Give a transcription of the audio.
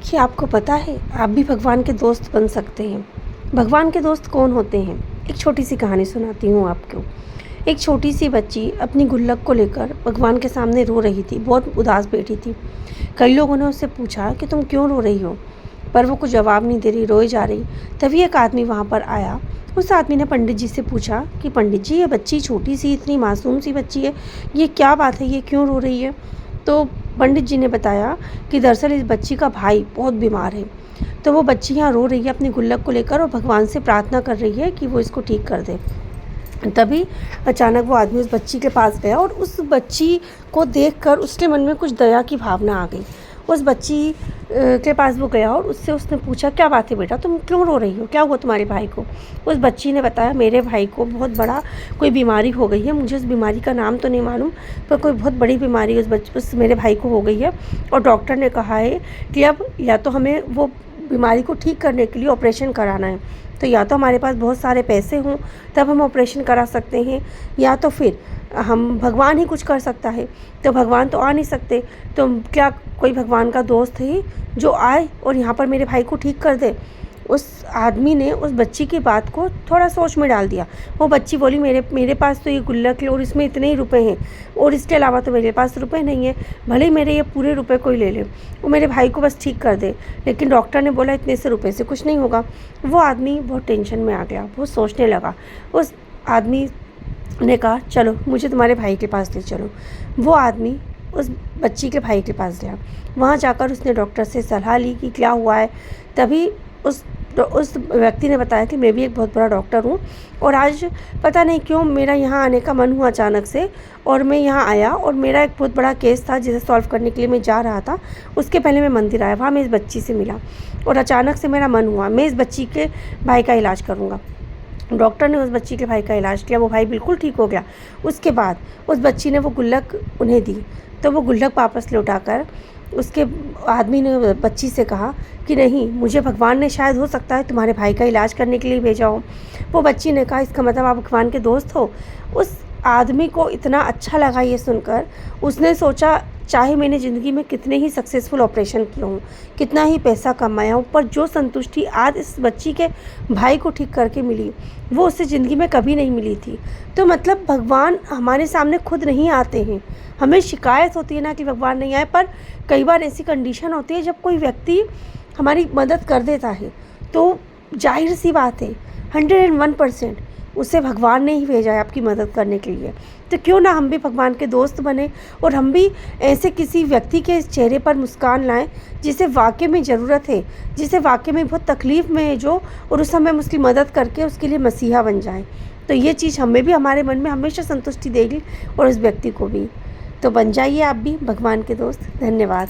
क्या आपको पता है आप भी भगवान के दोस्त बन सकते हैं। भगवान के दोस्त कौन होते हैं? एक छोटी सी कहानी सुनाती हूँ आपको। एक छोटी सी बच्ची अपनी गुल्लक को लेकर भगवान के सामने रो रही थी, बहुत उदास बैठी थी। कई लोगों ने उससे पूछा कि तुम क्यों रो रही हो, पर वो कुछ जवाब नहीं दे रही, रोए जा रही। तभी एक आदमी वहाँ पर आया। उस आदमी ने पंडित जी से पूछा कि पंडित जी, ये बच्ची छोटी सी, इतनी मासूम सी बच्ची है, ये क्या बात है, ये क्यों रो रही है? तो पंडित जी ने बताया कि दरअसल इस बच्ची का भाई बहुत बीमार है, तो वो बच्ची यहाँ रो रही है अपनी गुल्लक को लेकर और भगवान से प्रार्थना कर रही है कि वो इसको ठीक कर दे। तभी अचानक वो आदमी उस बच्ची के पास गया और उस बच्ची को देखकर उसके मन में कुछ दया की भावना आ गई। उस बच्ची के पास वो गया और उससे उसने पूछा, क्या बात है बेटा, तुम क्यों रो रही हो, क्या हुआ तुम्हारे भाई को? उस बच्ची ने बताया, मेरे भाई को बहुत बड़ा कोई बीमारी हो गई है, मुझे उस बीमारी का नाम तो नहीं मालूम, पर कोई बहुत बड़ी बीमारी उस मेरे भाई को हो गई है और डॉक्टर ने कहा है कि अब या तो हमें वो बीमारी को ठीक करने के लिए ऑपरेशन कराना है, तो या तो हमारे पास बहुत सारे पैसे हों तब हम ऑपरेशन करा सकते हैं, या तो फिर हम भगवान ही कुछ कर सकता है। तो भगवान तो आ नहीं सकते, तो क्या कोई भगवान का दोस्त है जो आए और यहाँ पर मेरे भाई को ठीक कर दे? उस आदमी ने उस बच्ची की बात को थोड़ा सोच में डाल दिया। वो बच्ची बोली, मेरे पास तो ये गुल्लक है और इसमें इतने ही रुपए हैं और इसके अलावा तो मेरे पास रुपए नहीं है, भले ही मेरे ये पूरे रुपए कोई ले ले, वो मेरे भाई को बस ठीक कर दे। लेकिन डॉक्टर ने बोला इतने से रुपए से कुछ नहीं होगा। वो आदमी बहुत टेंशन में आ गया, वो सोचने लगा। उस आदमी ने कहा, चलो मुझे तुम्हारे भाई के पास ले चलो। वो आदमी उस बच्ची के भाई के पास गया। वहाँ जाकर उसने डॉक्टर से सलाह ली कि क्या हुआ है। तभी उस व्यक्ति ने बताया कि मैं भी एक बहुत बड़ा डॉक्टर हूँ और आज पता नहीं क्यों मेरा यहाँ आने का मन हुआ अचानक से, और मैं यहाँ आया और मेरा एक बहुत बड़ा केस था जिसे सॉल्व करने के लिए मैं जा रहा था। उसके पहले मैं मंदिर आया, वहाँ मैं इस बच्ची से मिला और अचानक से मेरा मन हुआ मैं इस बच्ची के भाई का इलाज करूँगा। डॉक्टर ने उस बच्ची के भाई का इलाज किया, वो भाई बिल्कुल ठीक हो गया। उसके बाद उस बच्ची ने वो गुल्लक उन्हें दी, तो वो गुल्लक वापस लौटाकर उसके आदमी ने बच्ची से कहा कि नहीं, मुझे भगवान ने शायद हो सकता है तुम्हारे भाई का इलाज करने के लिए भेजा हो। वो बच्ची ने कहा, इसका मतलब आप भगवान के दोस्त हो? उस आदमी को इतना अच्छा लगा ये सुनकर, उसने सोचा चाहे मैंने ज़िंदगी में कितने ही सक्सेसफुल ऑपरेशन किए हों, कितना ही पैसा कमाया हूँ, पर जो संतुष्टि आज इस बच्ची के भाई को ठीक करके मिली वो उससे ज़िंदगी में कभी नहीं मिली थी। तो मतलब भगवान हमारे सामने खुद नहीं आते हैं। हमें शिकायत होती है ना कि भगवान नहीं आए, पर कई बार ऐसी कंडीशन होती है जब कोई व्यक्ति हमारी मदद कर देता है, तो जाहिर सी बात है 101% उसे भगवान ने ही भेजा है आपकी मदद करने के लिए। तो क्यों ना हम भी भगवान के दोस्त बने और हम भी ऐसे किसी व्यक्ति के चेहरे पर मुस्कान लाएं जिसे वाकई में ज़रूरत है, जिसे वाकई में बहुत तकलीफ़ में है जो, और उस समय हम उसकी मदद करके उसके लिए मसीहा बन जाएं। तो ये चीज़ हमें भी हमारे मन में हमेशा संतुष्टि देगी और उस व्यक्ति को भी। तो बन जाइए आप भी भगवान के दोस्त। धन्यवाद।